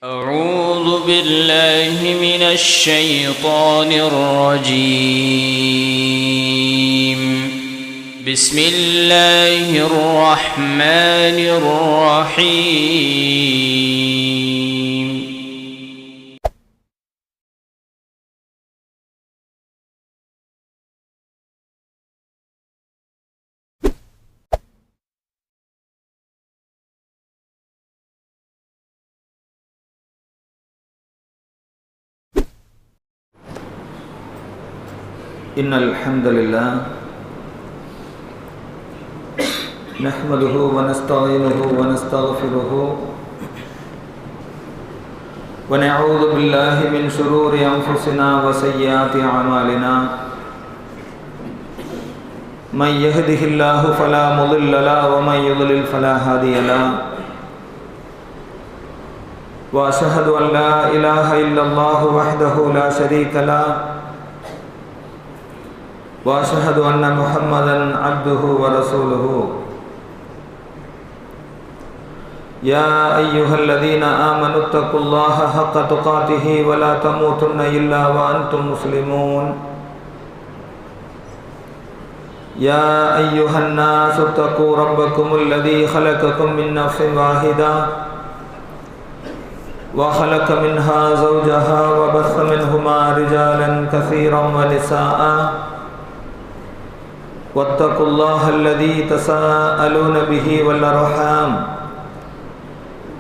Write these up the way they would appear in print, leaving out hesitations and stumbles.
أعوذ بالله من الشيطان الرجيم. بسم الله الرحمن الرحيم. إن الحمد لله نحمده ونستعينه ونستغفره ونعوذ بالله من شرور أنفسنا وسيئات أعمالنا من يهده الله فلا مضل له ومن يضلل فلا هادي له وأشهد أن لا إله إلا الله وحده لا شريك له وأشهد أن محمدًا عبده ورسوله. يا أيها الذين آمنوا اتقوا الله حق تقاته ولا تموتن إلا وأنتم مسلمون. يا أيها الناس اتقوا ربكم الذي خلقكم من نفس واحدة وخلق منها زوجها وبث منهما رجالا كثيرا ونساء واتقوا الله الذي تساءلون به والأرحام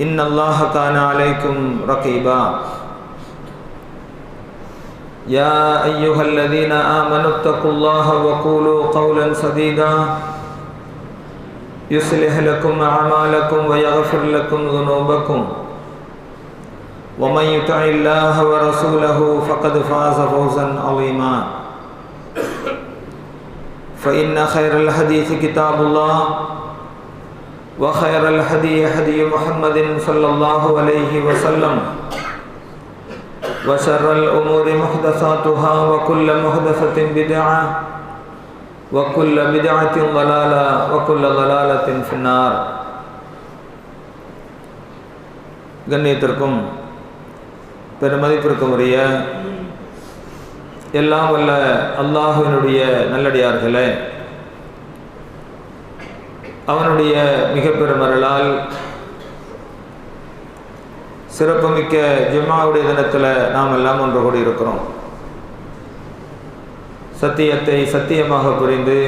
إن الله كان عليكم رقيبا. يا أيها الذين آمنوا اتقوا الله وقولوا قولا سديدا يصلح لكم أعمالكم ويغفر لكم ذنوبكم ومن يطع الله ورسوله فقد فاز فوزا عظيما. فإن خير الحديث كتاب الله وخير الهدي هدي محمد صلى الله عليه وسلم وشر الأمور محدثاتها وكل محدثة بدعة وكل بدعة ضلالة وكل ضلالة في النار. கண்ணியத்திற்கும் பெருமதிப்பிற்கும் உரிய எல்லாம் வல்ல அல்லாஹ்வினுடைய நல்லடியார்களே, அவனுடைய மிக பெருமருளால் சிறப்புமிக்க ஜும்ஆவுடைய தினத்தில் நாம் எல்லாம் ஒன்று கூடி இருக்கிறோம். சத்தியத்தை சத்தியமாக புரிந்து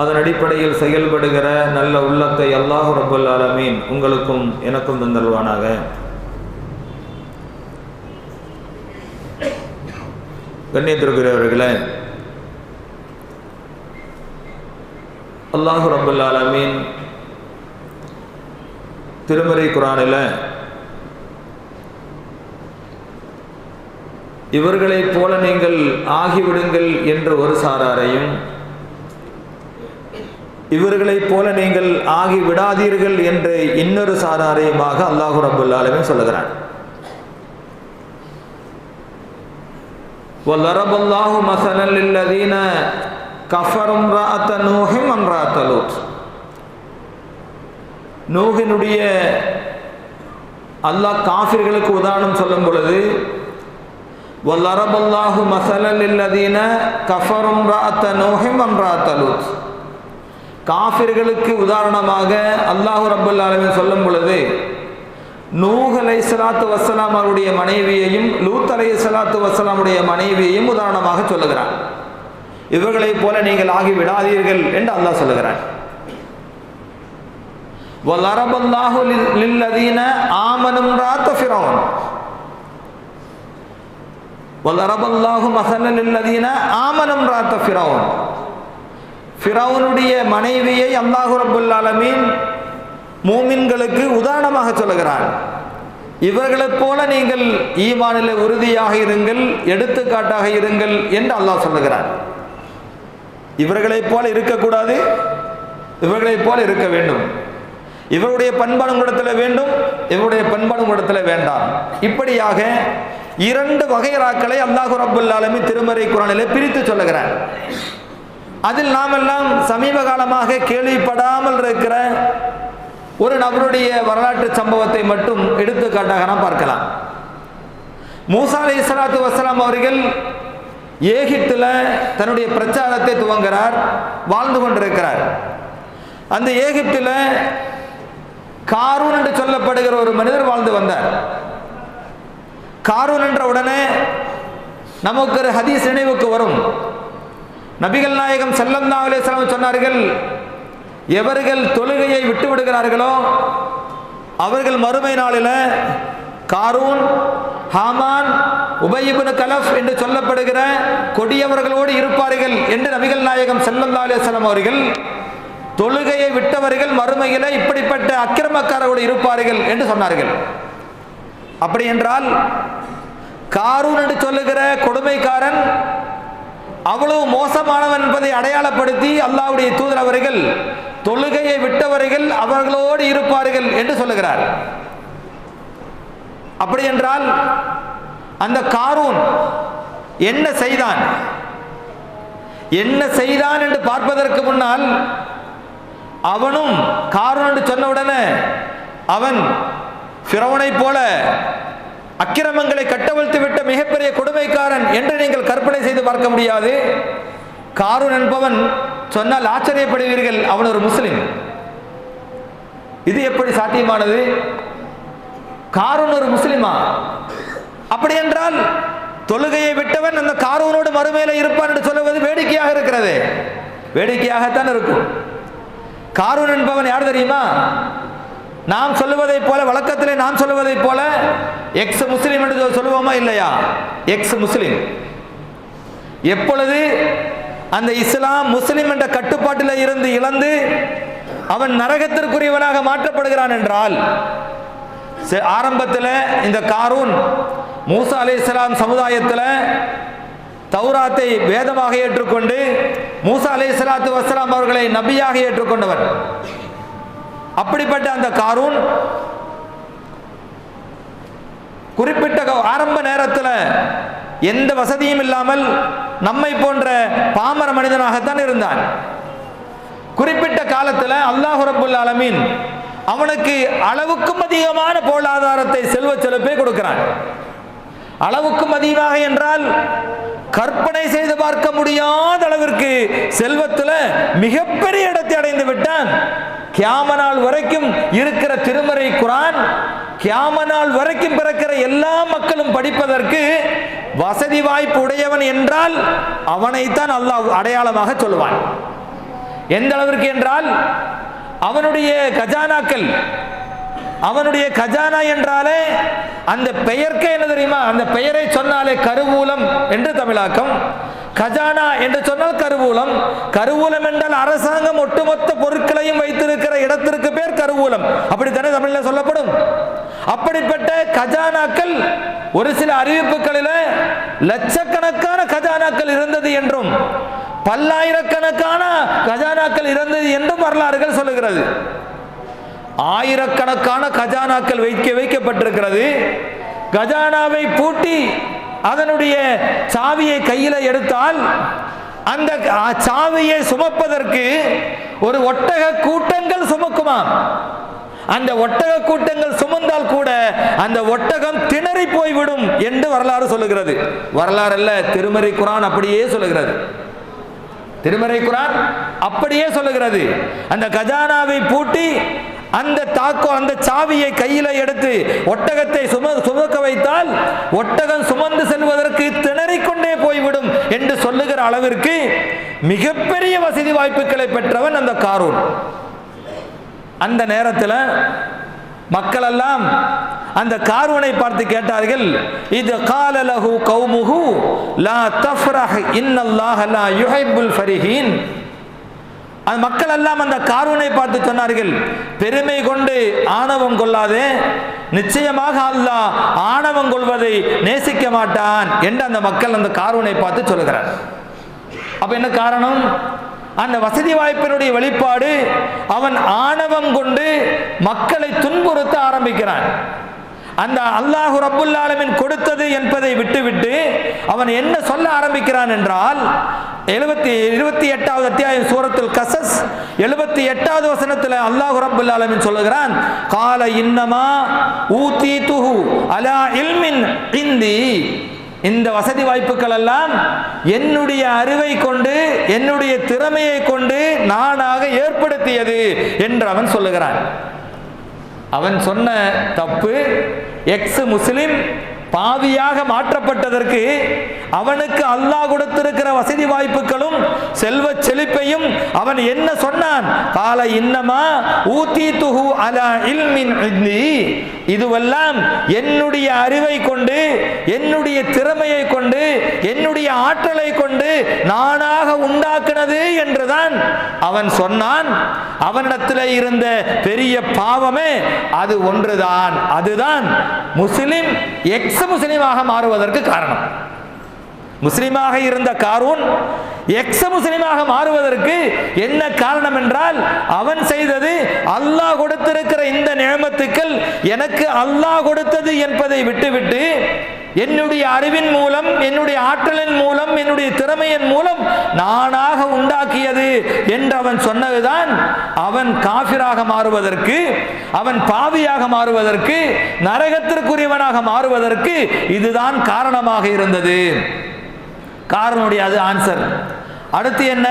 அதன் அடிப்படையில் செயல்படுகிற நல்ல உள்ளத்தை அல்லாஹ் ரப்பல் ஆலமீன் உங்களுக்கும் எனக்கும் தந்தல்வானாக. கண்ணியத்திற்குரியவர்களே, அல்லாஹ் ரப்பல் ஆலமீன் திருமறை குர்ஆனில் இவர்களைப் போல நீங்கள் ஆகிவிடுங்கள் என்று ஒரு சாராரையும், இவர்களைப் போல நீங்கள் ஆகிவிடாதீர்கள் என்று இன்னொரு சாராரையுமாக அல்லாஹ் ரப்பல் ஆலமீன் சொல்லுகிறான். وَضَرَبَ اللَّهُ مَثَلًا لِلَّذِينَ كَفَرُوا امْرَأَتَ نُوحٍ وامرأة لوط. நூஹினுடைய அல்லாஹ் காஃபிர்களுக்கு உதாரணம் சொல்லும் பொழுது وَضَرَبَ اللَّهُ مَثَلًا لِلَّذِينَ كَفَرُوا امْرَأَتَ نُوحٍ وامرأة لوط. காஃபிர்களுக்கு உதாரணமாக அல்லாஹ் ரப்பல் ஆலமீன் சொல்லும் பொழுது நூஹ் அலைஹிஸ்ஸலாத்து வஸ்ஸலாம் அவருடைய மனைவியையும் லூத் அலைஹிஸ்ஸலாத்து வஸ்ஸலாமுடைய மனைவியையும் உதாரணமாக சொல்லுகிறான். இவர்களைப் போல நீங்கள் ஆகி விடாதீர்கள் என்று அல்லாஹ் சொல்லுகிறான். வலரபல்லாஹு லில்லதீன ஆமனு இம்ராஅத ஃபிரௌன். வலரபல்லாஹு மஸலன் லில்லதீன ஆமனு இம்ராஅத ஃபிரௌன். ஃபிரௌனுடைய மனைவியை அல்லாஹ் ரப்பல் ஆலமீன் மூமின்களுக்கு உதாரணமாக சொல்லுகிறான். இவர்களைப் போல நீங்கள் ஈமானில் உறுதியாக இருங்கள், எடுத்துக்காட்டாக இருங்கள் என்று அல்லாஹ் சொல்லுகிறான். இவர்களைப் போல இருக்கக்கூடாது, இவர்களைப் போல இருக்க வேண்டும். இவருடைய பண்பாடு உங்களிடத்தில் வேண்டும், இவருடைய பண்பாடு உங்களிடத்தில் வேண்டாம். இப்படியாக இரண்டு வகைராக்களை அல்லாஹ் ரப்பல் ஆலமீன் திருமறை குர்ஆனிலே பிரித்து சொல்லுகிறான். அதில் நாம் எல்லாம் சமீப காலமாக கேள்விப்படாமல் இருக்கிற ஒரு நபருடைய வரலாற்று சம்பவத்தை மட்டும் எடுத்துக்காட்டாக நாம் பார்க்கலாம். மூசா அலைஹிஸ்ஸலாத்து வஸ்ஸலாம் அவர்கள் எகிப்தில் தன்னுடைய பிரச்சாரத்தை துவங்குகிறார், வாழ்ந்து கொண்டிருக்கிறார். அந்த எகிப்தில் காரூன் என்று சொல்லப்படுகிற ஒரு மனிதர் வாழ்ந்து வந்தார். காரூன் என்ற உடனே நமக்கு ஒரு ஹதீஸ் நினைவுக்கு வரும். நபிகள் நாயகம் ஸல்லல்லாஹு அலைஹி வஸல்லம் சொன்னார்கள், எவர்கள் தொழுகையை விட்டு விடுகிறார்களோ அவர்கள் மறுமை நாளில் காரூன், ஹாமான், உபய் இப்னு கலஃப் என்று சொல்லப்படுகிற கொடியவர்களோடு இருப்பார்கள் என்று நபிகள் நாயகம் ஸல்லல்லாஹு அலைஹி வஸல்லம் அவர்கள் தொழுகையை விட்டவர்கள் மறுமையில் இப்படிப்பட்ட அக்கிரமக்காரர்களோடு இருப்பார்கள் என்று சொன்னார்கள். அப்படி என்றால் காரூன் என்று சொல்லுகிற கொடுமைக்காரன் அவ்வளவு மோசமானவன் என்பதை அடையாளப்படுத்தி அல்லாஹ்வுடைய தூதர் அவர்கள் தொழுகையை விட்டவர்கள் அவர்களோடு இருப்பார்கள் என்று சொல்லுகிறார். அப்படி என்றால் அந்த காரூன் என்ன செய்தான் என்று பார்ப்பதற்கு முன்னால் அவனும் காரூன் என்று சொன்னவுடனே அவன் ஃபிரௌனை போல அக்கிரமங்களை கட்டவிழ்த்து விட்ட மிகப்பெரிய கொடுமைக்காரன் என்று நீங்கள் கற்பனை செய்து பார்க்க முடியாது. காரூன் என்பவன் சொன்னால் ஆச்சரியப்படுவீர்கள், அவன் ஒரு முஸ்லிம். இது எப்படி சாத்தியமானது? காரூன் ஒரு முஸ்லிமா? அப்படி என்றால் தொழுகையை விட்டவன் அந்த காரூனோடு மறுமையில இருப்பான் என்று சொல்லுவது வேடிக்கையாக இருக்கிறது. வேடிக்கையாகத்தான் இருக்கும். காரூன் என்பவன் யார் தெரியுமா? நாம் சொல்லுவதை போல, வழக்கத்திலே நாம் சொல்லுவதை போல எக்ஸ் முஸ்லிம் என்று சொல்லுவோமா இல்லையா? எக்ஸ் முஸ்லிம். எப்பொழுது அந்த இஸ்லாம் முஸ்லிம் என்ற கட்டுப்பாட்டில் இருந்து இழந்து அவன் நரகத்திற்குரியவனாக மாற்றப்படுகிறான் என்றால், ஆரம்பத்தில் இந்த காரூன் மூசா அலைஹிஸ்ஸலாம் சமுதாயத்தில் தௌராத்தை வேதமாக ஏற்றுக்கொண்டு மூசா அலைஹிஸ்ஸலாத்து வஸ்ஸலாம் அவர்களை நபியாக ஏற்றுக்கொண்டவர். அப்படிப்பட்ட அந்த காரூன் குறிப்பிட்ட ஆரம்ப நேரத்தில் எந்த வசதியும் இல்லாமல் நம்மை போன்ற பாமர மனிதனாகத்தான் இருந்தான். குறிப்பிட்ட காலத்தில் அல்லாஹ் ரப்புல் ஆலமீன் அவனுக்கு அளவுக்கும் அதிகமான பொருளாதாரத்தை, செல்வ செழிப்பை கொடுக்கிறான். அளவுக்கும் அதிகமாக என்றால் கற்பனை செய்து பார்க்க முடியாத அளவிற்கு செல்வத்தில் மிகப்பெரிய இடத்தை அடைந்து விட்டான். கியாம நாள் வரைக்கும் இருக்கிற திருமறை குர்ஆன், கியாம நாள் வரைக்கும் பிறக்கிற எல்லா மக்களும் படிப்பதற்கு வசதி வாய்ப்பு உடையவன் என்றால் அவனைத்தான் அல்லாஹ் அடையாளமாக சொல்லுவான். எந்த அளவிற்கு என்றால் அவனுடைய கஜானாக்கள், அவனுடைய கஜானா என்றாலே அந்த பெயர்க்கே என்ன தெரியுமா? அந்த பெயரை சொன்னாலே கருவூலம் என்று தமிழாக்கம். கஜானா என்று சொன்னால் கருவூலம். கருவூலம் என்றால் அரசாங்கம் ஒட்டுமொத்த பொருட்களையும் வைத்திருக்கிற இடத்திற்கு பேர் கருவூலம். அப்படித்தானே தமிழில் சொல்லப்படும். அப்படிப்பட்ட கஜானாக்கள் ஒரு சில அறிவிப்புகளில் லட்சக்கணக்கான கஜானாக்கள் இருந்தது என்றும் பல்லாயிரக்கணக்கான கஜானாக்கள் இருந்தது என்றும் வரலாறுகள் சொல்லுகிறது. ஆயிரக்கணக்கான கஜானாக்கள் வைக்கப்பட்டிருக்கிறது. கஜானாவை பூட்டி அதனுடைய சாவியை கையில் எடுத்தால் அந்த சாவியை சுமப்பதற்கு ஒரு ஒட்டக கூட்டங்கள் சுமக்குமாம். அந்த ஒட்டக கூட்டங்கள் சுமந்தால் கூட அந்த ஒட்டகம் திணறி போய்விடும் என்று வரலாறு சொல்லுகிறது. வரலாறு அல்ல, திருமறை குர்ஆன் அப்படியே சொல்லுகிறது. திருமறை குர்ஆன் அப்படியே சொல்லுகிறது. அந்த கஜானாவை பூட்டி அந்த சாவியை கையில எடுத்து ஒட்டகத்தை சுமக்க வைத்தால் ஒட்டகம் சுமந்து செல்வதற்கு திணறிக்கொண்டே போய்விடும் என்று சொல்லுகிற அளவிற்கு மிகப்பெரிய வசதி வாய்ப்புகளை பெற்றவன் அந்த காரூன். அந்த நேரத்தில் மக்கள் எல்லாம் அந்த காரூனை பார்த்து கேட்டார்கள், இது கால லஹு கௌமுஹு லா தஃப்ரஹ் இன்னல்லாஹ லா யுஹிப்புல் ஃபரிஹீன். அந்த மக்கள் எல்லாம் அந்த காரூனை பார்த்து சொன்னார்கள், பெருமை கொண்டு ஆணவம் கொள்ளாதே, நிச்சயமாக அல்லாஹ் ஆணவம் கொள்வதை நேசிக்க மாட்டான் என்று அந்த மக்கள் அந்த காரூனை பார்த்து சொல்லுகிறார். அப்ப என்ன காரணம்? அந்த வசதி வாய்ப்பினுடைய வெளிப்பாடு. அவன் ஆணவம் கொண்டு மக்களை துன்புறுத்த ஆரம்பிக்கிறான். அந்த அல்லாஹ் ரப்புல் ஆலமீன் கொடுத்தது என்பதை விட்டுவிட்டு அவன் என்ன சொல்ல ஆரம்பிக்கிறான் என்றால், 28வது அத்தியாயம் சூரத்துல் கஸஸ் 78வது வசனத்தில் அல்லாஹ் ரப்பல் ஆலமீன் சொல்லுகிறான், கால இன்னமா ஊதீதுஹு அலா இல்மின் இந்தி. இந்த வசதி வாய்ப்புகள் எல்லாம் என்னுடைய அறிவை கொண்டு என்னுடைய திறமையை கொண்டு நானாக ஏற்படுத்தியது என்று அவன் சொல்லுகிறான். அவன் சொன்ன தப்பு, எக்ஸ் முஸ்லிம் பாவியாக மாற்றப்பட்டதற்கு அவனுக்கு அல்லாஹ் கொடுத்திருக்கிற வசதி வாய்ப்புகளும் செல்வ செழிப்பையும் அவன் என்ன சொன்னான்? கால இன்னமா ஊதீதுஹு அலா இல்மின் இந்தி. இதுவெல்லாம் என்னுடைய அறிவை கொண்டு என்னுடைய திறமையை கொண்டு என்னுடைய ஆற்றலை கொண்டு நானாக உண்டாக்குனது என்றுதான் அவன் சொன்னான். அவனிடத்தில் இருந்த பெரிய பாவமே அது ஒன்றுதான். அதுதான் முஸ்லிம் எக்ஸ் முஸ்லிமாக மாறுவதற்கு காரணம். முஸ்லிமாக இருந்த காரூன் எக்ஸ் முஸ்லிமாக மாறுவதற்கு என்ன காரணம் என்றால், அவன் செய்தது அல்லாஹ் கொடுத்திருக்கிற இந்த நியமத்துக்கள் எனக்கு அல்லாஹ் கொடுத்தது என்பதை விட்டுவிட்டு என்னுடைய அறிவின் மூலம் என்னுடைய ஆற்றலின் மூலம் என்னுடைய திறமையின் மூலம் நானாக உண்டாக்கியது என்று அவன் சொன்னதுதான் அவன் காஃபிராக மாறுவதற்கு, அவன் பாவியாக மாறுவதற்கு, நரகத்திற்குரியவனாக மாறுவதற்கு இதுதான் காரணமாக இருந்தது. காரணனுடைய அது ஆன்சர். அடுத்து என்ன?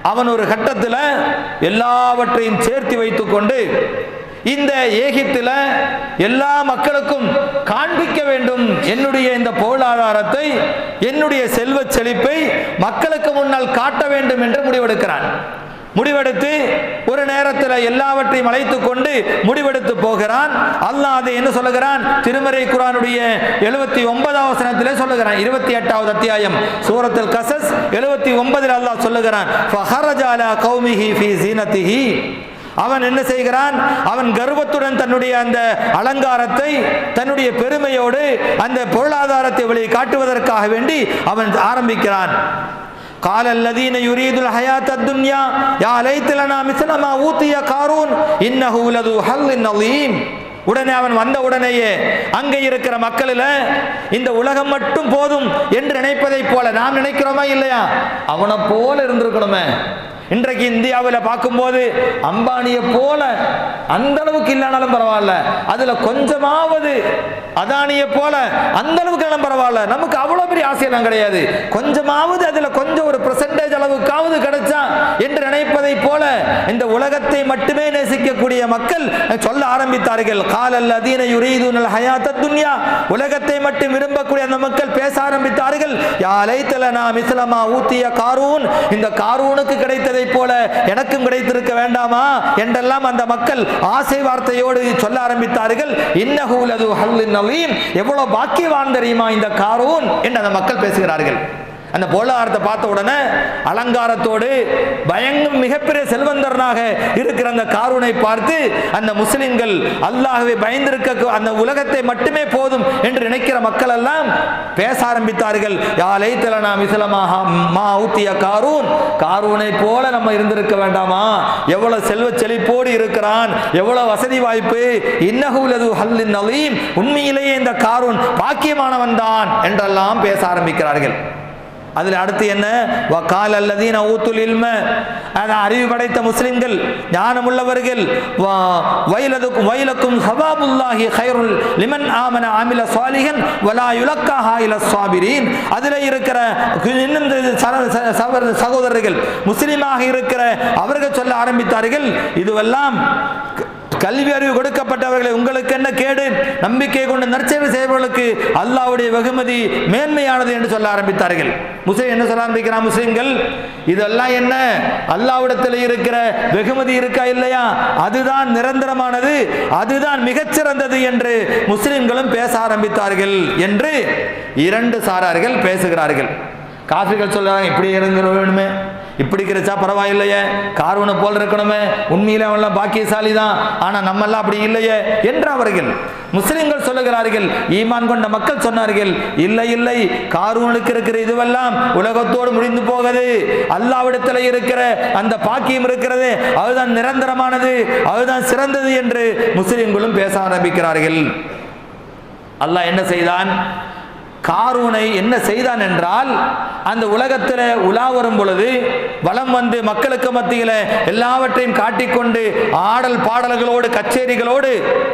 அவன் ஒரு கட்டத்தில் எல்லாவற்றையும் சேர்த்து வைத்துக்கொண்டு இந்த ஏகிப்தில் எல்லா மக்களுக்கும் காண்பிக்க வேண்டும் என்னுடைய இந்த பொருளாதாரத்தை, என்னுடைய செல்வ செழிப்பை மக்களுக்கு முன்னால் காட்ட வேண்டும் என்று முடிவெடுக்கிறான். முடிவெடுத்து ஒரு நேரத்தில் எல்லாவற்றையும் அழைத்துக் கொண்டு முடிவெடுத்து போகிறான். அல்லாஹ் அதை என்ன சொல்லுகிறான்? திருமறை குர்ஆனுடைய 79வது வசனத்திலே சொல்லுகிறான். 28வது அத்தியாயம் சூரத்துல் கஸஸ் 79 அல்லாஹ் சொல்லுகிறான், ஃபஹரஜ அலா கௌமிஹி ஃபீ ஸீனத்திஹி. அவன் என்ன செய்கிறான்? அவன் கர்வத்துடன் தன்னுடைய அந்த அலங்காரத்தை, தன்னுடைய பெருமையோடு அந்த பொருளாதாரத்தை வெளியே காட்டுவதற்காக வேண்டி அவன் ஆரம்பிக்கிறான். قال الذين يريد الحياة الدنيا يا ليت لنا مثل ما أوتي قارون إنه لذو حظ عظيم. உடனே அவன் வந்த உடனேயே அங்கே இருக்கிற மக்களில் இந்த உலகம் மட்டும் போதும் என்று நினைப்பதை போல நாம் நினைக்கிறோமா இல்லையா? அவனை போல இருந்திருக்கணுமே. இன்றைக்கு இந்தியாவில் பார்க்கும்போது அம்பானியை போல அந்த அளவுக்கு இல்லைனாலும் பரவாயில்ல, அதுல கொஞ்சமாவது அதானியை போல அந்த அளவுக்கு எல்லாம் பரவாயில்ல, நமக்கு அவ்வளவு பெரிய ஆசையெல்லாம் கிடையாது, கொஞ்சமாவது அதுல கொஞ்சம் ஒரு பெர்சன்டேஜ் அளவுக்காவது கிடைச்சா என்று நினைப்பதை போல இந்த உலகத்தை மட்டுமே நேசிக்கக்கூடிய மக்கள் சொல்ல ஆரம்பித்தார்கள். காலல்லதீன யுரீதுனல் ஹயாத்தத் துன்யா, உலகத்தை மட்டும் விரும்பக்கூடிய அந்த மக்கள் பேச ஆரம்பித்தார்கள். யா லைத்தலனா மிஸ்லமா ஊத்திய காரூன், இந்த காரூனுக்கு கிடைத்ததை போல எனக்கும் கிடைத்திருக்க வேண்டாமா என்றெல்லாம் அந்த மக்கள் ஆசை வார்த்தையோடு சொல்ல ஆரம்பித்தார்கள். இன்னஹு லது ஹல்லின் அலீம், எவ்வளவு பாக்கியவான் தெரியுமா இந்த காரூன் என்று அந்த மக்கள் பேசுகிறார்கள். அந்த பொருளாதாரத்தை பார்த்த உடனே அலங்காரத்தோடு பயங்கர மிகப்பெரிய செல்வந்தரனாக இருக்கிற அந்த காரூனை பார்த்து அந்த முஸ்லிம்கள் அல்லாஹ்வை பயந்திருக்க அந்த உலகத்தை மட்டுமே போதும் என்று நினைக்கிற மக்கள் எல்லாம் பேச ஆரம்பித்தார்கள். யா லைத்தலனா மிஸ்லமாக மா ஊத்திய காரூன், காரூனை போல நம்ம இருந்திருக்க வேண்டாமா, எவ்வளவு செல்வ செழிப்போடு இருக்கிறான், எவ்வளவு வசதி வாய்ப்பு, இன்னஹு லது ஹல்லின் அலீம், உண்மையிலேயே இந்த காரூன் பாக்கியமானவன் தான் என்றெல்லாம் பேச ஆரம்பிக்கிறார்கள். அதில் அடுத்து என்ன? வகால் அல்லதீன ஊத்துல் இல்ம, அறிவு படைத்த முஸ்லிம்கள், ஞானமுள்ளவர்கள், வைலக்கும் சவாபுல்லாஹி கைருல் லிமன் ஆமன ஆமில சாலிஹன் வலா யுலக்காஹா இல ஸாபிரீன். அதில் இருக்கிற சகோதரர்கள் முஸ்லிமாக இருக்கிற அவர்கள் சொல்ல ஆரம்பித்தார்கள், இதுவெல்லாம் கல்வி அறிவு கொடுக்கப்பட்டவர்களை உங்களுக்கு என்ன கேடு, நம்பிக்கை கொண்டு நற்சேவை செய்பவர்களுக்கு அல்லாஹ்வுடைய வெகுமதி மேன்மையானது என்று சொல்ல ஆரம்பித்தார்கள். முஸ்லிம் என்ன சொல்ல ஆரம்பிக்கிறான்? முஸ்லிம்கள் இதெல்லாம் என்ன, அல்லாஹ்விடத்தில் இருக்கிற வெகுமதி இருக்கா இல்லையா, அதுதான் நிரந்தரமானது, அதுதான் மிகச்சிறந்தது என்று முஸ்லிம்களும் பேச ஆரம்பித்தார்கள் என்று இரண்டு சாரார்கள் பேசுகிறார்கள். காஃபிர்கள் சொல்றாங்க, இப்படி இருங்கணுமே, இப்படி கிடைச்சா பரவாயில்லையே, காரூனை போல் இருக்கணுமே, உண்மையிலே அவன்லாம் பாக்கியசாலி தான், ஆனால் நம்மெல்லாம் அப்படி இல்லையே என்று அவர்கள். முஸ்லிம்கள் சொல்லுகிறார்கள், ஈமான் கொண்ட மக்கள் சொன்னார்கள், இல்லை இல்லை, காரூனுக்கு இருக்கிற இதுவெல்லாம் உலகத்தோடு முடிந்து போகுது, அல்லாஹ்விடத்தில் இருக்கிற அந்த பாக்கியம் இருக்கிறது, அதுதான் நிரந்தரமானது, அதுதான் சிறந்தது என்று முஸ்லிம்களும் பேச ஆரம்பிக்கிறார்கள். அல்லாஹ் என்ன செய்தான்? காரூனை என்ன செய்தான் என்றால், அந்த உலகத்தில் உலா வரும் பொழுது வலம் வந்து மக்களுக்கு மத்தியில் எல்லாவற்றையும் காட்டிக்கொண்டு ஆடல் பாடல்களோடு கச்சேரிகளோடு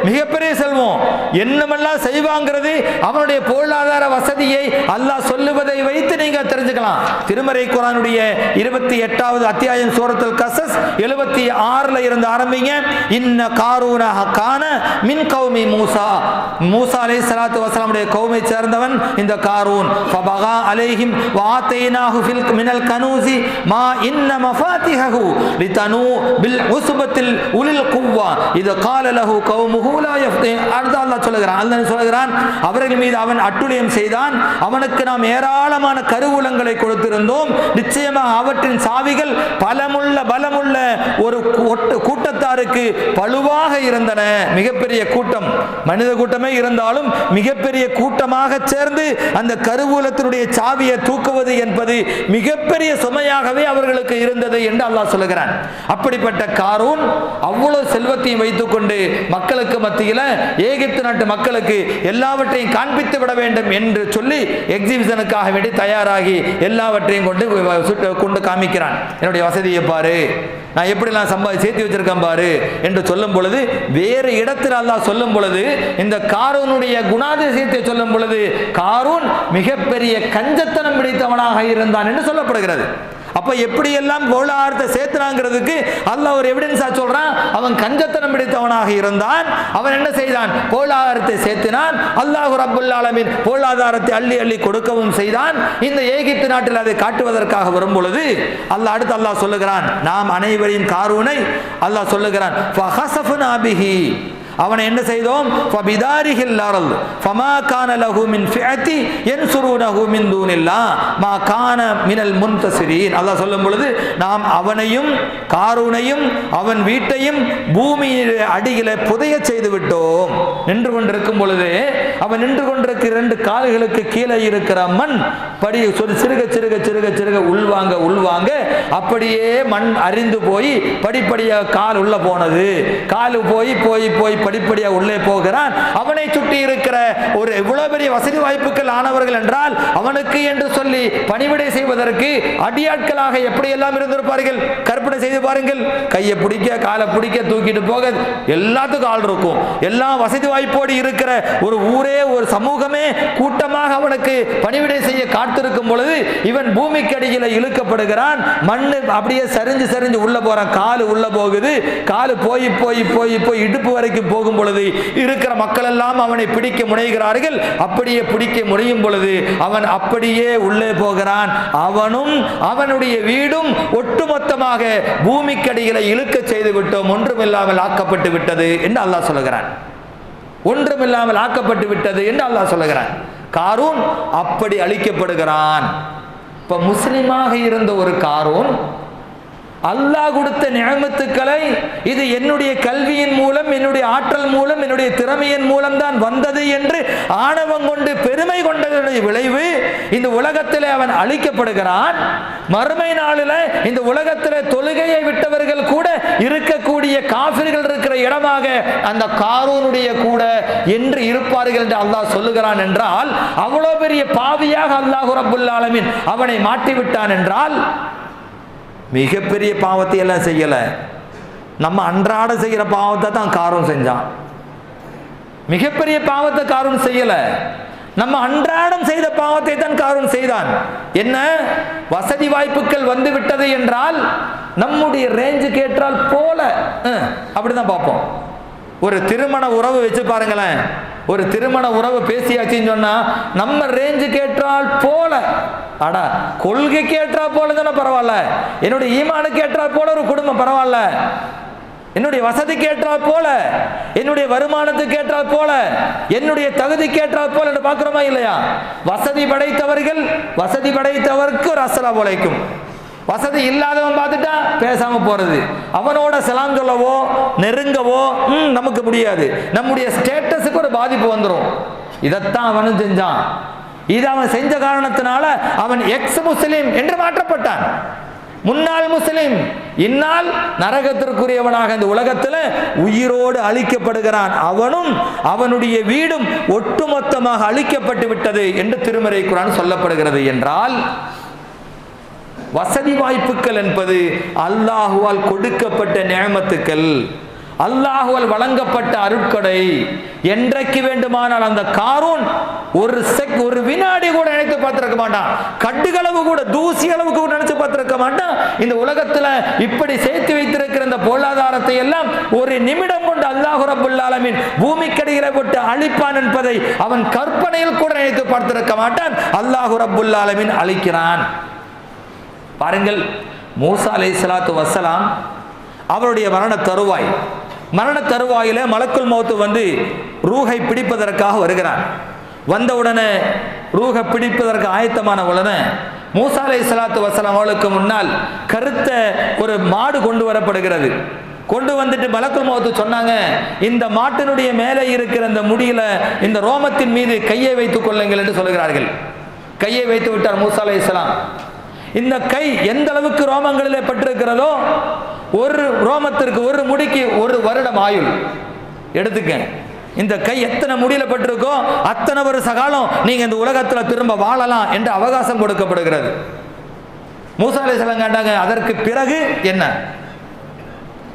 மிகப்பெரிய செல்வம் என்னமெல்லாம் செய்வாங்கிறது அவனுடைய பொருளாதார வசதியை அல்லாஹ் சொல்லுவதை வைத்து நீங்க தெரிஞ்சுக்கலாம். திருமறை குர்ஆனுடைய 28வது அத்தியாயம் சூரத்துல் கஸஸ் 76ல இருந்து ஆரம்பிங்க. இன்ன காரூன கான மின் கௌமி மூசா, மூசா அலைஹிஸ்ஸலாத்து வஸலாமுடைய கௌமை சேர்ந்தவன் இந்த காரூன். ஃபபகா அலைஹிம் வஆதைனாஹு ஃபில் மினல் கனூஸி மா இன்ன மஃபாத்திஹு லிதனூ பில் உஸ்பத்தில் உலில் குவ்வா இத கால லஹு கௌமுஹு லா யஃப்தி. அல்லாஹ் சொல்கிறான் அவர்கள் மீது அவன் அட்டுழியம் செய்தான். அவனுக்கு நாம் ஏராளமான கருவூலங்களை கொடுத்திருந்தோம். நிச்சயமாக அவற்றின் சாவிகள் பலமுள்ள ஒரு கூட்டத்தாருக்கு பழுவாக இருந்தன. மிகப்பெரிய கூட்டம், மனித கூட்டமே இருந்தாலும் மிகப்பெரிய கூட்டமாக சேர்ந்து அந்த கருவூலத்தினுடைய சாவியை தூக்குவது என்பது மிகப்பெரிய சுமையாகவே அவர்களுக்கு இருந்தது என்று அல்லாஹ் சொல்லுகிறான். அப்படிப்பட்ட காரூன் அவ்வளவு செல்வத்தையும் வைத்துக் கொண்டு மக்களுக்கு மத்தியில் எகிப்து நாட்டு மக்களுக்கு எல்லாவற்றையும் காண்பித்து விட வேண்டும் என்று சொல்லி எக்ஸிபிஷனுக்காக வேண்டி தயாராகி எல்லாவற்றையும் கொண்டு காமிக்கிறான். என்னுடைய வசதியை பாரு, நான் எப்படிலாம் சேர்த்து வச்சிருக்கேன் பாரு என்று சொல்லும் பொழுது, வேறு இடத்தில் அல்லாஹ் சொல்லும் பொழுது இந்த காரூனுடைய குணாதிசயத்தை சொல்லும் பொழுது காரூன் மிகப்பெரிய கஞ்சத்தனம் பிடித்தவனாக இருந்தான் என்று சொல்லப்படுகிறது. அப்ப எப்படியெல்லாம் பொருளாதாரத்தை சேர்த்துனாங்கிறதுக்கு அல்லாஹ் ஒரு எவிடன்ஸா சொல்றான். அவன் கஞ்சத்தனம் பிடித்தவனாக இருந்தான். அவன் என்ன செய்தான்? பொருளாதாரத்தை சேர்த்தினான். அல்லாஹ் ரப்புல் ஆலமீன் பொருளாதாரத்தை அள்ளி அள்ளி கொடுக்கவும் செய்தான். இந்த எகிப்து நாட்டில் அதை காட்டுவதற்காக வரும் பொழுது அடுத்து அல்லாஹ் சொல்லுகிறான், நாம் அனைவரையும் காரூனை அல்லாஹ் சொல்லுகிறான், ஃபஹஸஃப்னா பிஹி, அவனை என்ன செய்தோம்? ஃபபிதாரிஹில் அர்ல் ஃபமா கான லஹு மின் ஃபிஅத்தி யன்சுருனஹு மின் தூனில்லாஹ் மா கான மினல் முன்தஸிரீன். அல்லாஹ் சொல்லும் பொழுது நாம் அவனையும் காரூனையும் அவன் வீட்டையும் பூமியின் அடியில புதைய செய்து விட்டோம். நின்று கொண்டிருக்கும் பொழுது அவன் நின்று கொண்டிருக்கிற 2 கால்களுக்கு கீழே இருக்கிற மண் படி சிறுக உள்வாங்க அப்படியே மண் அரிந்து போய் படிப்படியாக கால் உள்ள போனது. கால் போய் படிப்படியா உள்ளே போகிறான். அவனை சுற்றி இருக்கிற ஒரு எவ்வளவு பெரிய வசதி வாய்ப்புகள் ஆனவர்கள் என்றால் அவனுக்கு என்று சொல்லி பணிவிடை செய்வதற்கு அடியாட்களாக எப்படியெல்லாம் இருந்திருப்பார்கள். கற்பனை செய்து பாருங்கள். கையை பிடிக்க காலை பிடிக்க தூக்கிட்டு போக எல்லாத்துக்கும் ஆள் இருக்கும். எல்லா வசதி வாய்ப்போடு இருக்கிற ஒரு ஊரே ஒரு சமூகமே கூட்டமாக அவனுக்கு பணிவிடை செய்ய காத்திருக்கும் பொழுது இவன் பூமிக்கு அடியில் இழுக்கப்படுகிறான். மண்ணு அப்படியே சரிஞ்சு உள்ள போறான். காலு உள்ள போகுது. காலு போய் இடுப்பு வரைக்கும் போகும் பொழுது இருக்கிற மக்கள் எல்லாம் அவனை பிடிக்க முனைகிறார்கள். அப்படியே பிடிக்க முனையும் பொழுது அவன் அப்படியே உள்ளே போகிறான். அவனும் அவனுடைய வீடும் ஒட்டுமொத்தமாக பூமிக்கடிகளை இழுக்க செய்து விட்டோம். ஒன்றுமில்லாமல் ஆக்கப்பட்டு விட்டது என்று அல்லாஹ் சொல்லுகிறான். ஒன்றுமில்லாமல் ஆக்கப்பட்டு விட்டது என்று அல்லாஹ் சொல்லுகிறான். காரூன் அப்படி அழிக்கப்படுகிறான். இப்ப முஸ்லிமாக இருந்த ஒரு காரூன் அல்லாஹ் கொடுத்த நிஅமத்துக்களை இது என்னுடைய கல்வியின் மூலம், என்னுடைய ஆற்றல் மூலம், என்னுடைய திறமையின் மூலம் தான் வந்தது என்று ஆணவம் கொண்டு பெருமை கொண்டதனுடைய விளைவு இந்த உலகத்தில் அவன் அழிக்கப்படுகிறான். மறுமை நாளில் இந்த உலகத்தில் தொழுகையை விட்டவர்கள் கூட இருக்கக்கூடிய காஃபிர்கள் இருக்கிற இடமாக அந்த காரூனுடைய கூட என்று இருப்பார்கள் என்று அல்லாஹ் சொல்லுகிறான். என்றால் அவ்வளவு பெரிய பாவியாக அல்லாஹ் ரப்புல் ஆலமீன் அவனை மாட்டிவிட்டான். என்றால் மிகப்பெரிய பாவத்தை எல்லாம் செய்யல, நம்ம அன்றாட செய்கிற பாவத்தை தான் காரூன் செஞ்சான். மிகப்பெரிய பாவத்தை காரூன் செய்யல, நம்ம அன்றாடம் செய்த பாவத்தை தான் காரூன் செய்தான். என்ன வசதி வாய்ப்புகள் வந்து விட்டது என்றால் நம்முடைய ரேஞ்சுக்கு ஏற்றால் போல அப்படிதான் பார்ப்போம். ஒரு திருமண உறவு வச்சு பாருங்களேன். ஒரு திருமண உறவு பேசியாச்சுன்னு சொன்னா நம்ம ரேஞ்சுக்கு ஏற்றால் போல, ஆடா கொள்கைக்கு ஏற்றா போல தானே பரவாயில்ல, என்னுடைய ஈமானுக்கு ஏற்றா போல ஒரு குடும்பம் பரவாயில்ல, என்னுடைய வசதிக்கு ஏற்றால் போல, என்னுடைய வருமானத்துக்கு ஏற்றால் போல, என்னுடைய தகுதிக்கு ஏற்றால் போல என்று பார்க்கிறோமா இல்லையா? வசதி படைத்தவருக்கு ஒரு அஸ்ஸலாமு அலைக்கும். வசதி இல்லாதவன் பார்த்துட்டா பேசாம போறது, அவனோட சலாம் சொல்லவோ நெருங்கவோ நமக்கு முடியாது. நம்முடைய ஸ்டேட்டஸுக்கு ஒரு பாதிப்பு வந்துடும். இதைத்தான் அவனும் செஞ்சான். இது அவன் செஞ்ச காரணத்தினால அவன் எக்ஸ் முஸ்லிம் என்று மாற்றப்பட்டான். முன்னாள் முஸ்லிம் இந்நாள் நரகத்திற்குரியவனாக இந்த உலகத்தில் உயிரோடு அழிக்கப்படுகிறான். அவனும் அவனுடைய வீடும் ஒட்டுமொத்தமாக அழிக்கப்பட்டு விட்டது என்று திருமறை குர்ஆன் சொல்லப்படுகிறது. என்றால் வசதி வாய்ப்புகள் என்பது அல்லாஹுவால் கொடுக்கப்பட்ட நிஅமத்துக்கள், அல்லாஹுவால் வழங்கப்பட்ட அருட்கொடை. என்றைக்கு வேண்டுமானால் அந்த காரூன் ஒரு வினாடி கூட நினைத்து பார்த்திருக்க மாட்டான், கட்டுகளவு கூட, தூசி அளவு கூட நினைச்சு பார்த்திருக்க மாட்டான். இந்த உலகத்தில் இப்படி சேர்த்து வைத்திருக்கிற இந்த பொருளாதாரத்தை எல்லாம் ஒரு நிமிடம் கொண்டு அல்லாஹ் ரப்பல் ஆலமீன் பூமிக்கடியிலே போட்டு அழிப்பான் என்பதை அவன் கற்பனையில் கூட நினைத்து பார்த்திருக்க மாட்டான். அல்லாஹ் ரப்பல் ஆலமீன் அழிக்கிறான். பாருங்கள், மூசா அலைஹிஸ்ஸலாத்து வஸ்ஸலாம் அவருடைய மரண தருவாயில மலக்குல் மௌத் வந்து ரூஹை பிடிப்பதற்காக வருகிறான். வந்தவுடனே ரூஹை பிடிப்பதற்கு ஆயத்தமான உடனே மூசா அலைஹிஸ்ஸலாத்து வஸ்ஸலாம் அவர்களுக்கு முன்னால் கருத்த ஒரு மாடு கொண்டு வரப்படுகிறது. கொண்டு வந்துட்டு மலக்குல் மௌத் சொன்னாங்க, இந்த மாட்டினுடைய மேலே இருக்கிற இந்த முடியில இந்த ரோமத்தின் மீது கையை வைத்துக் கொள்ளுங்கள் என்று சொல்கிறார்கள். கையை வைத்து விட்டார் மூசா அலைஹிஸ்ஸலாம். இந்த கை எந்த அளவுக்கு ரோமங்களிலே பட்டிருக்கிறதோ, ஒரு ரோமத்திற்கு, ஒரு முடிக்கு 1 வருடம் ஆயுள். எடுத்துக்க, இந்த கை எத்தனை முடியில பட்டிருக்கோ அத்தனை வருஷ காலம் நீங்க இந்த உலகத்தில் திரும்ப வாழலாம் என்று அவகாசம் கொடுக்கப்படுகிறது. மூசா அலைஹிஸ்ஸலாம் கேட்டாங்க, அதற்கு பிறகு என்ன?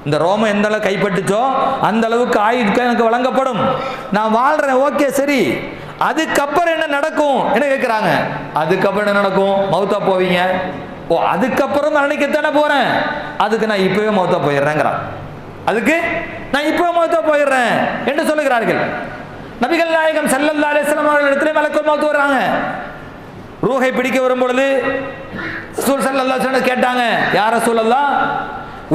இந்த ரோமம் எந்த அளவுக்கு கைப்பட்டுச்சோ அந்த அளவுக்கு ஆயுள் எனக்கு வழங்கப்படும், நான் வாழ்றேன், ஓகே சரி, அதுக்கப்புறம் என்ன நடக்கும் என்ன கேட்கிறாங்க. அதுக்கப்புறம் என்ன நடக்கும்? மௌத்தா போவீங்க. ஓ, அதுக்கப்புறம் நினைக்கத்தானே போறேன், அதுக்கு நான் இப்பவே மௌத்தா போயிடுறேங்கிறான். அதுக்கு நான் இப்பவே மௌத்தா போயிடுறேன் என்று சொல்லுகிறார்கள். நபிகள் நாயகம் ஸல்லல்லாஹு அலைஹி வஸல்லம் அவர்களிடத்திலே மலக்குல் மௌத் வர்றாங்க. ரூஹை பிடிக்க வரும் பொழுது ரசூல் ஸல்லல்லாஹு அலைஹி வஸல்லம் கேட்டாங்க, யா ரசூலல்லாஹ்,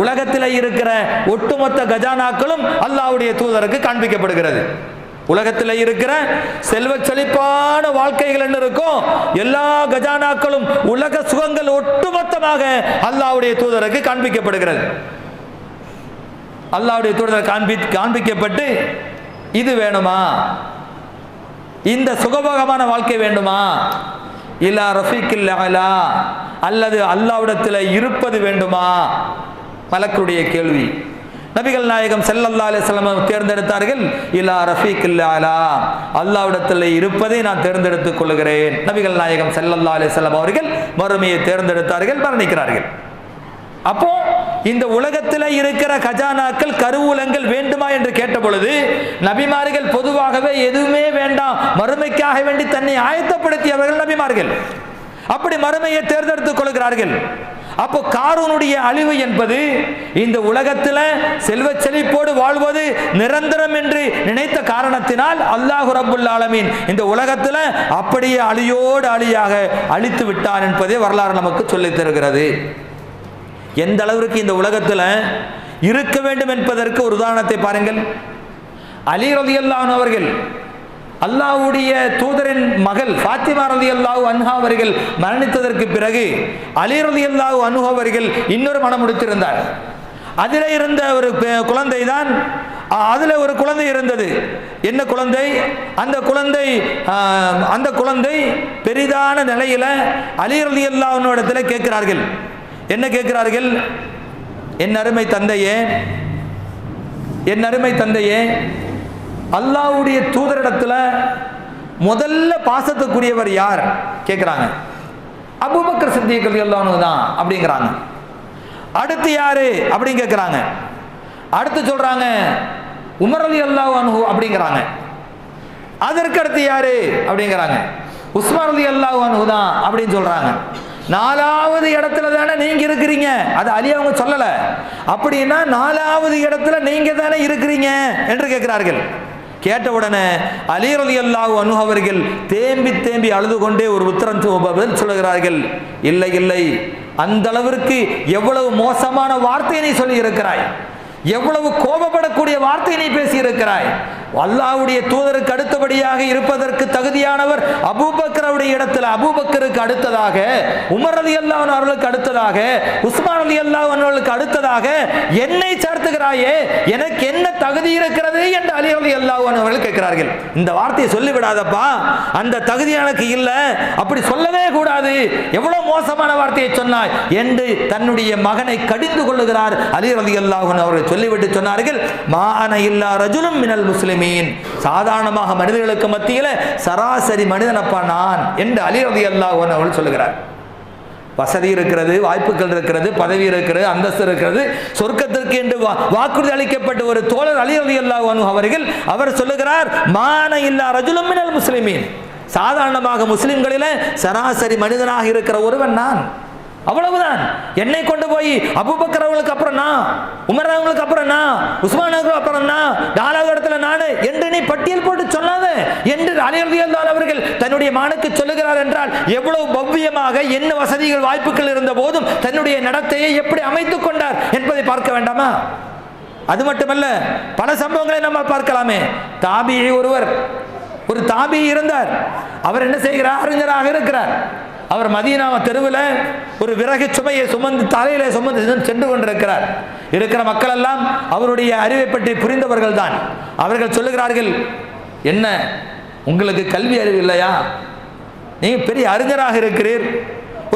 உலகத்தில் இருக்கிற ஒட்டுமொத்த கஜானாக்களும் அல்லாஹ்வுடைய தூதருக்கு காண்பிக்கப்படுகிறது. உலகத்தில் இருக்கிற செல்வ செழிப்பான வாழ்க்கைகள் என்ன இருக்கும், எல்லா கஜானாக்களும் உலக சுகங்கள் ஒட்டுமொத்தமாக அல்லாஹ்வுடைய தூதருக்கு காண்பிக்கப்படுகிறது. அல்லாஹ்வுடைய தூதர் காண்பிக்கப்பட்டு, இது வேணுமா, இந்த சுகபோகமான வாழ்க்கை வேண்டுமா, இல்லா ரஃபீக்கில் அலா, அல்லது அல்லாஹ்விடத்தில் இருப்பது வேண்டுமா? மலக்குடைய கேள்வி. நபிகள் நாயகம் ஸல்லல்லாஹு அலைஹி வஸல்லம் தேர்ந்தெடுத்தார்கள், இலா ரஃபீக்கில் அலா, அல்லாஹ்விடத்தில் இருப்பதை நான் தேர்ந்தெடுத்துக் கொள்கிறேன். நபிகள் நாயகம் ஸல்லல்லாஹு அலைஹி வஸல்லம் அவர்கள் மறுமையை தேர்ந்தெடுத்தார்கள், மரணிக்கிறார்கள். அப்போ இந்த உலகத்தில் இருக்கிற கஜானாக்கள், கருவூலங்கள் வேண்டுமா என்று கேட்ட பொழுது நபிமார்கள் பொதுவாகவே எதுவுமே வேண்டாம், மறுமைக்காக வேண்டி தன்னை ஆயத்தப்படுத்தியவர்கள் நபிமார்கள். அப்படி மறுமையை தேர்ந்தெடுத்துக் கொள்கிறார்கள். அப்போ காரூனுடைய அழிவு என்பது இந்த உலகத்தில் செல்வ செழிப்போடு வாழ்வது நிரந்தரம் என்று நினைத்த காரணத்தினால் அல்லாஹ் ரப்புல் ஆலமீன் இந்த உலகத்தில் அப்படியே அழியோடு அழியாக அழித்து விட்டான் என்பதை வரலாறு நமக்கு சொல்லித் தருகிறது. எந்த அளவிற்கு இந்த உலகத்தில் இருக்க வேண்டும் என்பதற்கு ஒரு உதாரணத்தை பாருங்கள். அலி ரலியல்லாஹு அன்ஹு அவர்கள், அல்லாஹ்வுடைய தூதரின் மகள் ஃபாத்திமா ரலியல்லாஹு அன்ஹா அவர்கள் மரணித்ததற்கு பிறகு அலி ரலியல்லாஹு அன்ஹு அவர்கள் இன்னொரு மனம் முடித்திருந்தார். அதில் இருந்த ஒரு குழந்தை தான், அதில் ஒரு குழந்தை இருந்தது. என்ன குழந்தை? அந்த குழந்தை பெரிதான நிலையில் அலி ரலியல்லாஹு அன்ஹு இடத்துல கேட்கிறார்கள். என்ன கேட்கிறார்கள்? என் அருமை தந்தையே, அல்லாஹ்வுடைய தூதரிடத்துல முதல்ல பாசத்துக்குரியவர் யார் கேட்கிறாங்க. அபூபக்கர் சித்திக் ரலியல்லாஹு அன்ஹு தான் அப்படிங்கிறாங்க. அடுத்து யாரு அப்படின்னு கேட்கிறாங்க. அடுத்து சொல்றாங்க உமர் ரலியல்லாஹு அன்ஹு அப்படிங்கிறாங்க. அதற்கு அடுத்து யாரு அப்படிங்கிறாங்க. உஸ்மான் ரலியல்லாஹு அன்ஹு தான் அப்படின்னு சொல்றாங்க. 4வது இடத்துல தானே நீங்க இருக்கிறீங்க, அது அலி அவங்க சொல்லல. அப்படின்னா 4வது இடத்துல நீங்க தானே இருக்கிறீங்க என்று கேட்கிறார்கள். கேட்டவுடனே அலி ரலியல்லாஹு அன்ஹு அவர்கள் தேம்பி அழுது கொண்டே ஒரு உத்தரம் சொல்லுகிறார்கள், இல்லை, அந்த அளவிற்கு எவ்வளவு மோசமான வார்த்தையை நீ சொல்லி இருக்கிறாய், எவ்வளவு கோபப்படக்கூடிய வார்த்தையை நீ பேசி இருக்கிறாய். அல்லாஹ்வுடைய தூதருக்கு அடுத்தபடியாக இருப்பதற்கு தகுதியானவர் அபூபக்கருடைய இடத்துல, அபூபக்கருக்கு அடுத்ததாக உமர் ரலியல்லாஹு அன்ஹு அவர்களுக்கு அடுத்ததாக உஸ்மான் ரலியல்லாஹு அன்ஹு அவர்களுக்கு அடுத்ததாக என்னை சேர்த்துகிறாயே, எனக்கு என்ன தகுதி இருக்கிறது என்று அலி ரலியல்லாஹு அன்ஹு அவர்கள் கேட்கிறார்கள். இந்த வார்த்தையை சொல்லிவிடாதப்பா, அந்த தகுதி எனக்கு இல்ல, அப்படி சொல்லவே கூடாது, எவ்வளவு மோசமான வார்த்தையை சொன்னாய் என்று தன்னுடைய மகனை கடிந்து கொள்ளுகிறார் அலி ரலியல்லாஹு அன்ஹு அவர்கள். சொல்லிவிட்டு சொன்னார்கள், மா அன இல்லா ரஜுலும் மினல் முஸ்லிமீன், சாதாரணமாக மனிதர்களுக்கு மத்தியில் சராசரி மனிதனப்பா நான் என்று அலி ரலியல்லாஹு அன்ஹு அவர்கள் சொல்லுகிறார். வசதி இருக்கிறது, வாய்ப்புகள் இருக்கிறது, பதவி இருக்கிறது, அந்தஸ்து இருக்கிறது, சொர்க்கத்திற்கு என்று வாக்குறுதி அளிக்கப்பட்ட ஒரு தோழர் அலி ரலியல்லாஹு அன்ஹு அவர்கள் அவர் சொல்லுகிறார், மா அன இல்லா ரஜுலும் மினல் முஸ்லிமீன், சாதாரணமாக முஸ்லிம்களிலே சராசரி மனிதனாக இருக்கிற ஒருவன் நான், அவ்வளவுதான். என்னை கொண்டு போய் அபூபக்கர் அவர்களுக்கு அப்புறம் நான், உமர் அவர்களுக்கு அப்புறம் நான், உஸ்மான் அவர்களுக்கு அப்புறம் நான், 4வது இடத்துல நானு என்று நீ பட்டியல் போட்டு சொல்லாத என்று அலி ரலியல்லாஹு அவர்கள் தன்னுடைய மகனுக்கு சொல்லுகிறார் என்றால் எவ்வளவு பவ்யமாக என்ன வசதிகள் வாய்ப்புகள் இருந்த போதும் தன்னுடைய நடத்தையை எப்படி அமைத்துக் கொண்டார் என்பதை பார்க்க வேண்டாமா? அது மட்டுமல்ல, பல சம்பவங்களை நம்ம பார்க்கலாமே. தாபிஈ ஒருவர், ஒரு தாபிஈ இருந்தார். அவர் என்ன செய்கிறார்? அறிஞராக இருக்கிறார். அவர் மதீனா தெருவில் ஒரு விறகு சுமையை சுமந்து தலையிலே சுமந்து சென்று கொண்டிருக்கிறார். இருக்கிற மக்கள் எல்லாம் அவருடைய அறிவை பற்றி புரிந்தவர்கள் தான். அவர்கள் சொல்லுகிறார்கள், என்ன உங்களுக்கு கல்வி அறிவு இல்லையா? நீங்க பெரிய அறிஞராக இருக்கிறீர்,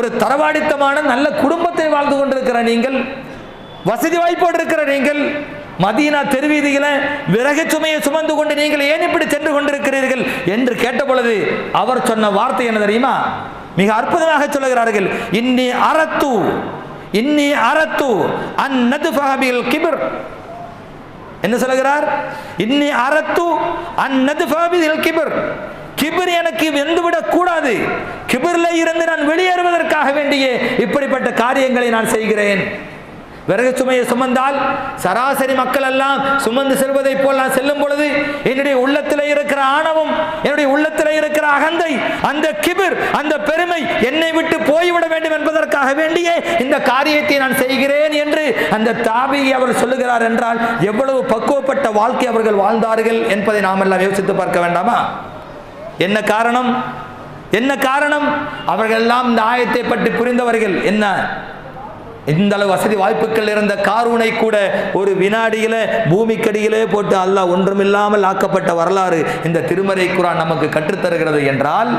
ஒரு தரவாடித்தமான நல்ல குடும்பத்தை வாழ்ந்து கொண்டிருக்கிற நீங்கள், வசதி வாய்ப்போடு இருக்கிற நீங்கள், மதீனா தெருவீதியில விறகு சுமையை சுமந்து கொண்டு நீங்கள் ஏன் இப்படி சென்று கொண்டிருக்கிறீர்கள் என்று கேட்ட பொழுது அவர் சொன்ன வார்த்தை என்ன தெரியுமா? மிக அற்புதமாக சொல்லுகிறார்கள், இன்னி அரத்து அன் நத்ஃபஹ பில் கிப்ர். என்ன சொல்லுகிறார்? இன்னி அரத்து அன் நத்ஃபஹ பில் கிப்ர். கிபர் எனக்கு வெந்துவிடக் கூடாது, கிபர்ல இருந்து நான் வெளியேறுவதற்காக வேண்டிய இப்படிப்பட்ட காரியங்களை நான் செய்கிறேன். விறகு சுமையை சுமந்தால் சராசரி மக்கள் எல்லாம் சுமந்து செல்வதை போல் நான் செல்லும் பொழுது என்னுடைய உள்ளத்தில் இருக்கிற ஆணவம், என்னுடைய உள்ளத்தில் இருக்கிற அகந்தை, அந்த கிபிர், அந்த பெருமை என்னை விட்டு போய்விட வேண்டும் என்பதற்காக வேண்டிய இந்த காரியத்தை நான் செய்கிறேன் என்று அந்த தாபிஈ அவர் சொல்லுகிறார் என்றால் எவ்வளவு பக்குவப்பட்ட வாழ்க்கை அவர்கள் வாழ்ந்தார்கள் என்பதை நாம் எல்லாம் யோசித்து பார்க்க வேண்டாமா? என்ன காரணம்? என்ன காரணம்? அவர்கள் எல்லாம் இந்த ஆயத்தை பற்றி புரிந்தவர்கள். என்ன, இந்த அளவு வசதி வாய்ப்புகள் இருந்த காரூனை கூட ஒரு வினாடியில பூமிக்கடியிலே போட்டு அல்லாஹ் ஒன்றுமில்லாமல் ஆக்கப்பட்ட வரலாறு இந்த திருமறை குர்ஆன் நமக்கு கற்றுத்தருகிறது என்றால்,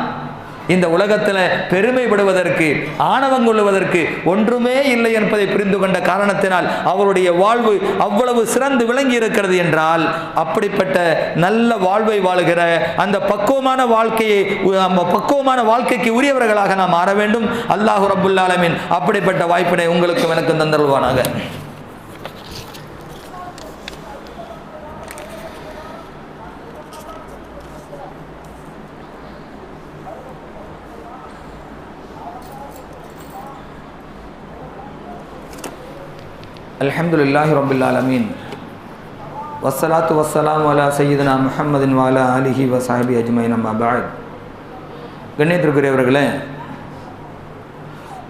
இந்த உலகத்தில் பெருமைப்படுவதற்கு, ஆணவம் கொள்வதற்கு ஒன்றுமே இல்லை என்பதை புரிந்து கொண்ட காரணத்தினால் அவருடைய வாழ்வு அவ்வளவு சிறந்து விளங்கி இருக்கிறது என்றால், அப்படிப்பட்ட நல்ல வாழ்வை வாழுகிற அந்த பக்குவமான வாழ்க்கைக்கு உரியவர்களாக நாம் மாற வேண்டும். அல்லாஹ் ரப்புல் ஆலமீன் அப்படிப்பட்ட வாய்ப்பினை உங்களுக்கும் எனக்கும் தந்தருள்வானாக. அல்ஹம்துலில்லாஹி ரப்பில் ஆலமீன் வஸ்ஸலாத்து வஸ்ஸலாமு அலா சய்யிதினா முஹம்மதின் வ அலா ஆலிஹி வ ஸஹ்பிஹி அஜ்மஈன். அம்மா பஅத். கண்ணியத்திற்குரியவர்களே,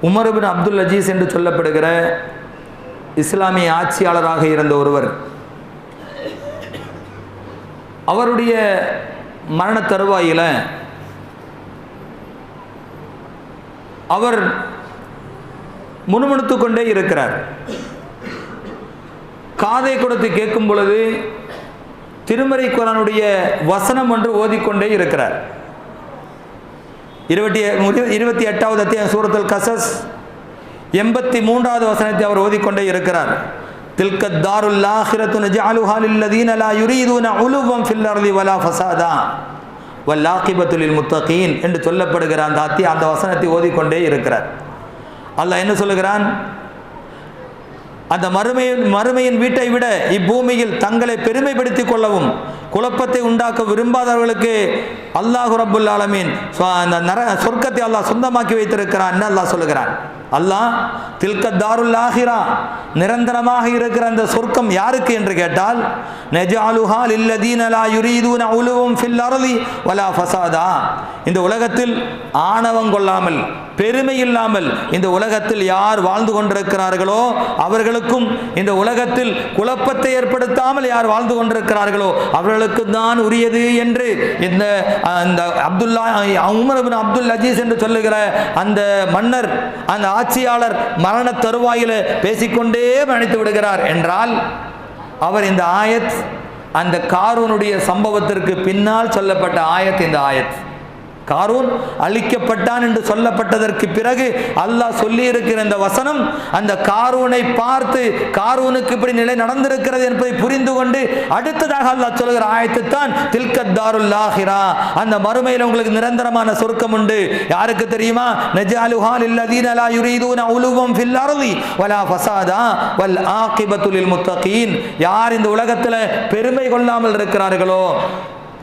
உமர் இப்னு அப்துல் அஜீஸ் என்று சொல்லப்படுகிற இஸ்லாமிய ஆட்சியாளராக இருந்த ஒருவர், அவருடைய மரண தருவாயில் அவர் முணுமுணுத்து கொண்டே இருக்கிறார். காதை கொடுத்து கேட்கும் பொழுது திருமறை குர்ஆனுடைய வசனம் ஒன்று ஓதிக்கொண்டே இருக்கிறார். 28வது அத்தியாயம் சூரத்துல் கஸஸ் 83வது வசனத்தை அவர் ஓதிக்கொண்டே இருக்கிறார். தில்க தாருல் ஆখিরাতু நஜஅலுஹா லில்லதீன லா யுரீதுன உலுவன் ஃபில் அர்தி வலா ஃபஸாதா வல் ஆகிபத்து லில் முத்தகீன் என்று சொல்லப்படுகிற அந்த வசனத்தை ஓதிக்கொண்டே இருக்கிறார். அல்லாஹ் என்ன சொல்லுகிறான்? அந்த மறுமையின் வீட்டை விட இப்பூமியில் தங்களை பெருமைப்படுத்திக் கொள்ளவும் குழப்பத்தை உண்டாக்க விரும்பாதவர்களுக்கு அல்லாஹ் ரப்புல் ஆலமீன் சொர்க்கத்தை அல்லாஹ் சொந்தமாக்கி வைத்திருக்கிறான். அல்லாஹ் சொல்லுகிறான். அல்லாஹ் தில்க தாருல் ஆஹிரா, நிரந்தரமாக இருக்கிற அந்த சொர்க்கம் யாருக்கு என்று கேட்டால், நஜஅலுஹா லில்லதீன லா யுரீதுன உலுவும் ஃபில் அர்தி வலா ஃபஸாதா, இந்த உலகத்தில் ஆணவம் கொள்ளாமல் பெருமை இல்லாமல் இந்த உலகத்தில் யார் வாழ்ந்து கொண்டிருக்கிறார்களோ அவர்களுக்கும், இந்த உலகத்தில் குழப்பத்தை ஏற்படுத்தாமல் யார் வாழ்ந்து கொண்டிருக்கிறார்களோ அவர்களுக்கு தான் உரியது என்று இந்த அப்துல்லா உமர் இப்னு அப்துல் அஜீஸ் என்று சொல்லுகிற அந்த மன்னர், அந்த ஆட்சியாளர் மரண தருவாயில பேசிக்கொண்டே மரணித்து விடுகிறார் என்றால், அவர் இந்த ஆயத் அந்த காரூனுடைய சம்பவத்திற்கு பின்னால் சொல்லப்பட்ட ஆயத். இந்த ஆயத் காரூன் அழிக்கப்பட்டான் என்று சொல்லப்பட்டதற்கு பிறகு அல்லாஹ் சொல்லி இருக்கிற இந்த வசனம், அந்த காரூனை பார்த்து காரூனுக்கு இப்படி நிலை நடந்திருக்கிறது என்பதை புரிந்து கொண்டு அடுத்ததாக அல்லாஹ் சொல்கிற ஆயத்து தான் தில்கத் தாருல் ஆஹிரா, அந்த மறுமையில் உங்களுக்கு நிரந்தரமான சொர்க்கம் உண்டு. யாருக்கு தெரியுமா? நஜஅலுஹா லில்லதீன லா யுரீதுன உலுவம் ஃபில் அர்தி வலா ஃபஸாதா வல் ஆகிபத்து லில் முத்தகீன், யார் இந்த உலகத்தில் பெருமை கொள்ளாமல் இருக்கிறார்களோ.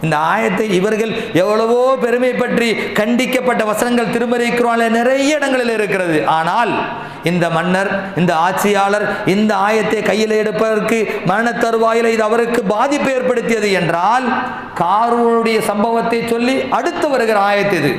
இந்த ஆயத்தை இவர்கள் எவ்வளவோ பெருமை பற்றி கண்டிக்கப்பட்ட வசனங்கள் திருமறை குர்ஆனில் நிறைய இடங்களில் இருக்கிறது. ஆனால் இந்த மன்னர், இந்த ஆட்சியாளர் இந்த ஆயத்தை கையில் எடுப்பதற்கு மரண தருவாயில் இது அவருக்கு பாதிப்பு ஏற்படுத்தியது என்றால், காரூனுடைய சம்பவத்தை சொல்லி அடுத்து வருகிற ஆயத்து இது.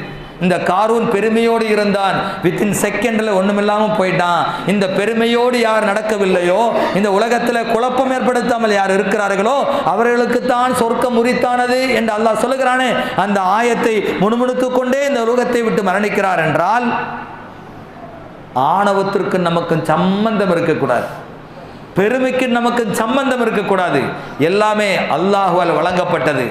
இந்த காரூன் பெருமையோடு இருந்தான், வித்தின் செகண்ட்ல ஒண்ணுமில்லாமல் போயிட்டான். இந்த பெருமையோடு யார் நடக்கவில்லையோ, இந்த உலகத்தில் குழப்பம் ஏற்படுத்தாமல் யார் இருக்கிறார்களோ அவர்களுக்கு தான் சொர்க்கம் உரித்தானது என்று அல்லாஹ் சொல்லுகிறானே, அந்த ஆயத்தை முணுமுணுத்துக் கொண்டே இந்த உலகத்தை விட்டு மரணிக்கிறார் என்றால், ஆணவத்திற்கு நமக்கு சம்பந்தம் இருக்கக்கூடாது, பெருமைக்கு நமக்கு சம்பந்தம் இருக்கக்கூடாது. எல்லாமே அல்லாஹ்வால் வழங்கப்பட்டது.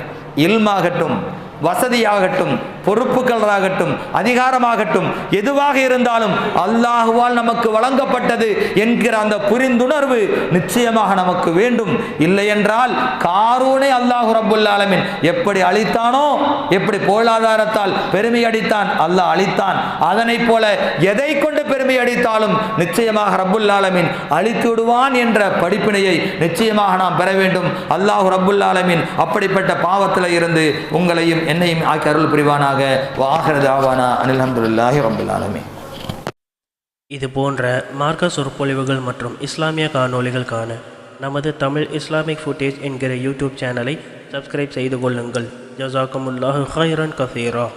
இல்மாகட்டும், வசதியாகட்டும், பொறுப்புகளாகட்டும், அதிகாரமாகட்டும், எதுவாக இருந்தாலும் அல்லாஹ்வால் நமக்கு வழங்கப்பட்டது என்கிற அந்த புரிந்துணர்வு நிச்சயமாக நமக்கு வேண்டும். இல்லை என்றால் காரூனை அல்லாஹ் ரப்புல் ஆலமீன் எப்படி அழித்தானோ, எப்படி பொருளாதாரத்தால் பெருமை அடித்தான் அல்லாஹ் அழித்தான், அதனை போல எதை கொண்டு பெருமை அடித்தாலும் நிச்சயமாக ரப்புல் ஆலமீன் அழித்து விடுவான் என்ற படிப்பினையை நிச்சயமாக நாம் பெற வேண்டும். அல்லாஹ் ரப்புல் ஆலமீன் அப்படிப்பட்ட பாவத்தில் இருந்து உங்களையும் என்னையும் ஆக்கி அருள் புரிவானாக. வாஹிரு தாவானா அனில் ஹம்துலில்லாஹி ரப்பில் ஆலமீன். இது போன்ற மார்க்க சொற்பொழிவுகள் மற்றும் இஸ்லாமிய காணொளிகள் காண நமது தமிழ் இஸ்லாமிக் ஃபுட்டேஜ் என்கிற யூடியூப் சேனலை சப்ஸ்கிரைப் செய்து கொள்ளுங்கள். ஜஸாக்குமுல்லாஹு கைரன் கஸீரா.